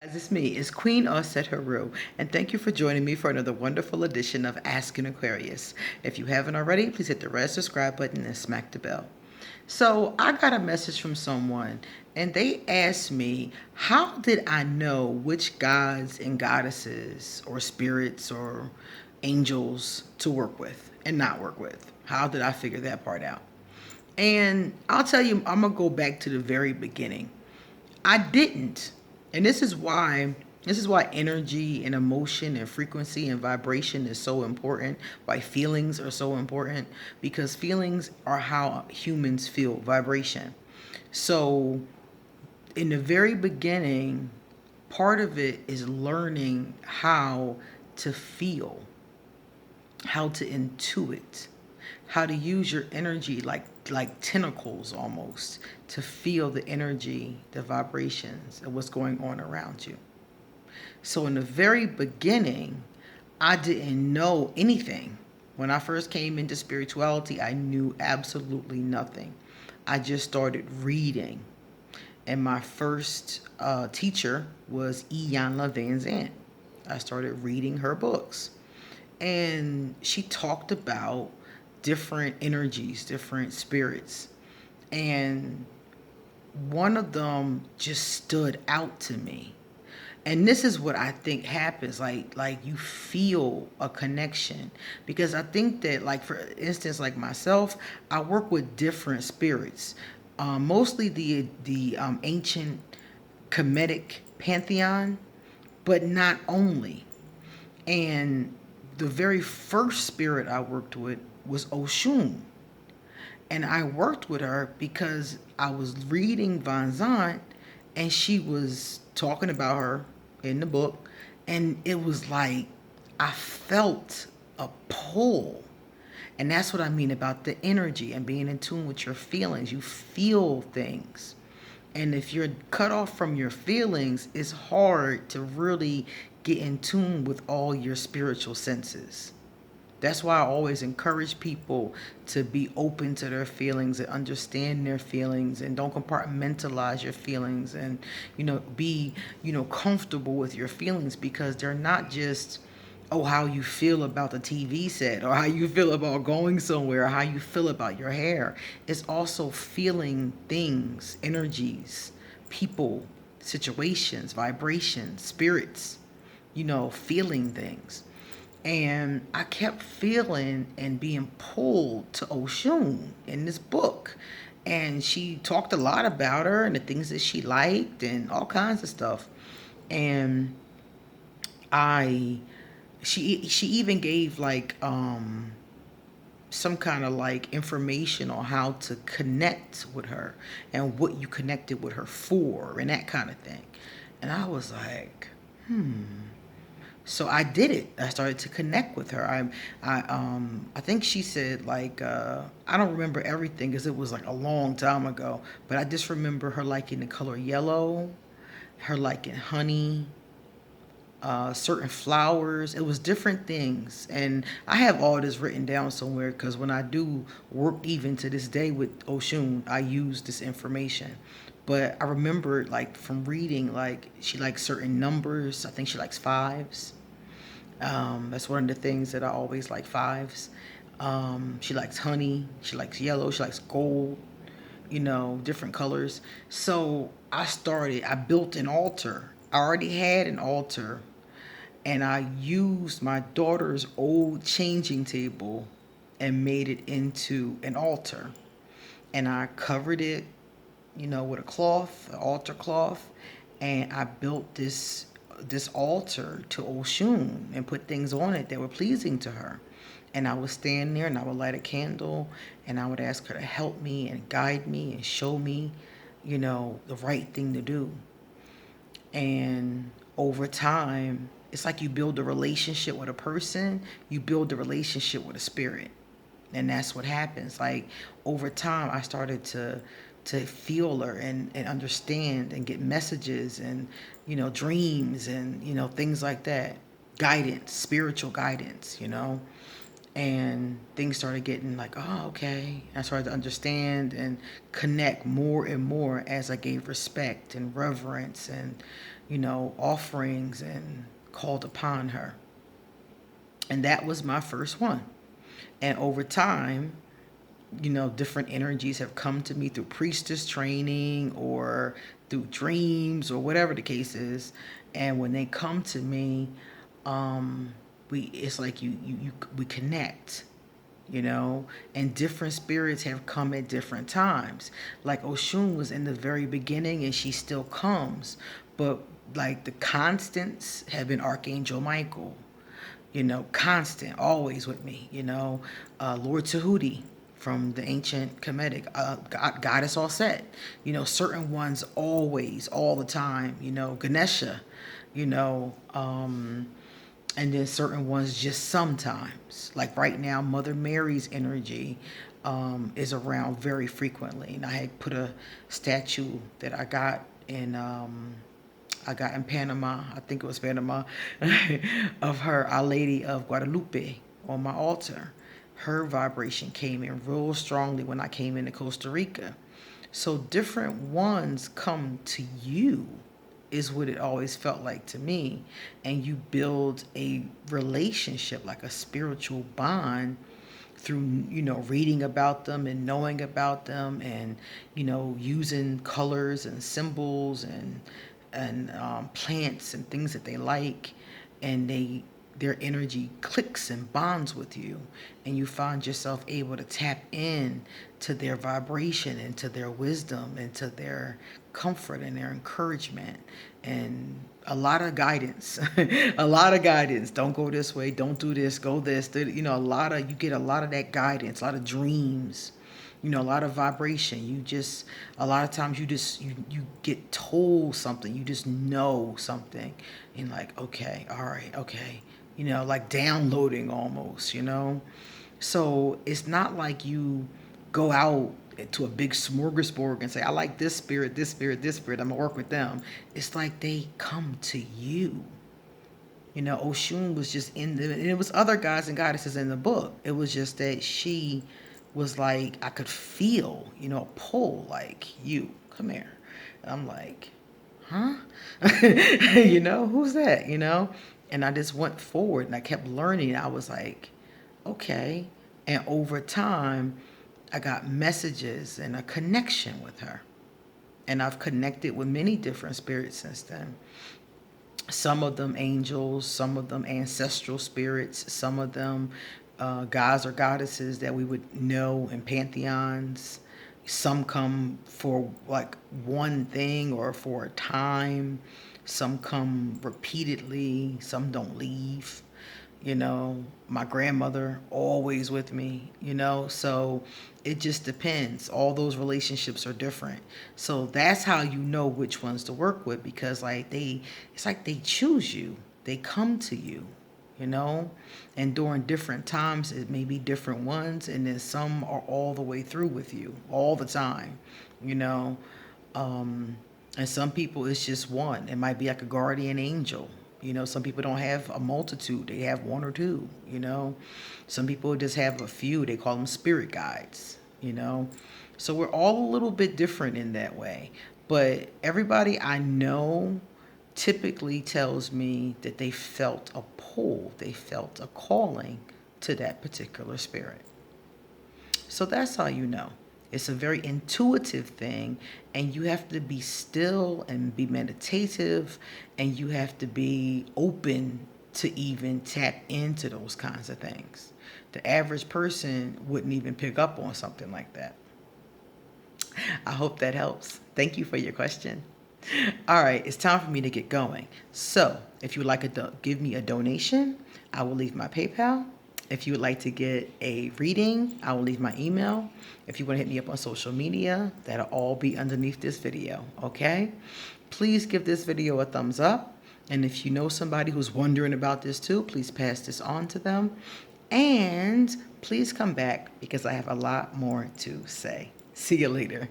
It's me, it's Queen Osset Haru, and thank you for joining me for another wonderful edition of Asking Aquarius. If you haven't already, please hit the red subscribe button and smack the bell. So, I got a message from someone, and they asked me, how did I know which gods and goddesses, or spirits, or angels to work with and not work with? How did I figure that part out? And I'll tell you, I'm going to go back to the very beginning. I didn't. And this is why energy and emotion and frequency and vibration is so important. Why feelings are so important, because feelings are how humans feel vibration. So, in the very beginning, part of it is learning how to feel, how to intuit, how to use your energy like tentacles almost to feel the energy, the vibrations, and what's going on around you. So in the very beginning, I didn't know anything. When I first came into spirituality, I knew absolutely nothing. I just started reading. And my first teacher was Iyanla Van Zandt. I started reading her books. And she talked about different energies, different spirits. And one of them just stood out to me. And this is what I think happens, like you feel a connection, because I think that, like, for instance, like myself, I work with different spirits, mostly the ancient Kemetic pantheon, but not only. And the very first spirit I worked with was Oshun. And I worked with her because I was reading Van Zant, and she was talking about her in the book. And it was like I felt a pull. And that's what I mean about the energy and being in tune with your feelings. You feel things. And if you're cut off from your feelings, it's hard to really get in tune with all your spiritual senses. That's why I always encourage people to be open to their feelings and understand their feelings, and don't compartmentalize your feelings, and be comfortable with your feelings, because they're not just, oh, how you feel about the TV set, or how you feel about going somewhere, or how you feel about your hair. It's also feeling things, energies, people, situations, vibrations, spirits, feeling things. And I kept feeling and being pulled to Oshun in this book. And she talked a lot about her and the things that she liked and all kinds of stuff. And I she even gave like some kind of like information on how to connect with her and what you connected with her for and that kind of thing. And I was like, so I did it. I started to connect with her. I think she said like I don't remember everything because it was like a long time ago, but I just remember her liking the color yellow, her liking honey, certain flowers. It was different things, and I have all this written down somewhere because when I do work, even to this day with Oshun, I use this information. But I remember like from reading, like she likes certain numbers. I think she likes fives. That's one of the things that I always like, fives. She likes honey. She likes yellow. She likes gold. Different colors. So I built an altar. I already had an altar, and I used my daughter's old changing table and made it into an altar. And I covered it, with a cloth, an altar cloth, and I built this altar to Oshun and put things on it that were pleasing to her. And I would stand there and I would light a candle and I would ask her to help me and guide me and show me, the right thing to do. And over time, it's like you build a relationship with a person, you build a relationship with a spirit. And that's what happens. Like over time, I started to feel her and understand and get messages and dreams and things like that, guidance, spiritual guidance, and things started getting like, oh, okay. I started to understand and connect more and more as I gave respect and reverence and offerings and called upon her. And that was my first one. And over time, different energies have come to me through priestess training or through dreams or whatever the case is. And when they come to me, it's like we connect, and different spirits have come at different times. Like Oshun was in the very beginning and she still comes, but like the constants have been Archangel Michael, constant, always with me, Lord Tahuti from the ancient Kemetic, goddess all set, certain ones always, all the time, Ganesha, you know, and then certain ones just sometimes. Like right now, Mother Mary's energy is around very frequently, and I had put a statue that I got in Panama, I think it was Panama, of her, Our Lady of Guadalupe, on my altar. Her vibration came in real strongly when I came into Costa Rica. So different ones come to you, is what it always felt like to me. And you build a relationship, like a spiritual bond, through reading about them and knowing about them, and using colors and symbols and plants and things that they like, and their energy clicks and bonds with you, and you find yourself able to tap in to their vibration and to their wisdom and to their comfort and their encouragement, and a lot of guidance. A lot of guidance. Don't go this way, don't do this, go this. You get a lot of that guidance, a lot of dreams, a lot of vibration. A lot of times you get told something, you just know something, and like, okay, all right, okay, like downloading almost, So it's not like you go out to a big smorgasbord and say, I like this spirit, this spirit, this spirit, I'm gonna work with them. It's like they come to you. Oshun was just and it was other gods and goddesses in the book. It was just that she was like, I could feel, a pull, like, you, come here. And I'm like, huh? Who's that, And I just went forward and I kept learning. I was like, okay. And over time, I got messages and a connection with her. And I've connected with many different spirits since then. Some of them angels, some of them ancestral spirits, some of them gods or goddesses that we would know in pantheons. Some come for like one thing or for a time. Some come repeatedly. Some don't leave. My grandmother always with me, so it just depends. All those relationships are different. So that's how you know which ones to work with, because it's like they choose you. They come to you, and during different times, it may be different ones. And then some are all the way through with you all the time, and some people it's just one. It might be like a guardian angel. Some people don't have a multitude. They have one or two, Some people just have a few. They call them spirit guides, So we're all a little bit different in that way. But everybody I know typically tells me that they felt a pull. They felt a calling to that particular spirit. So that's how you know. It's a very intuitive thing, and you have to be still and be meditative, and you have to be open to even tap into those kinds of things. The average person wouldn't even pick up on something like that. I hope that helps. Thank you for your question. All right, it's time for me to get going. So if you would like to give me a donation, I will leave my PayPal. If you would like to get a reading, I will leave my email. If you want to hit me up on social media, that'll all be underneath this video, okay? Please give this video a thumbs up. And if you know somebody who's wondering about this too, please pass this on to them. And please come back, because I have a lot more to say. See you later.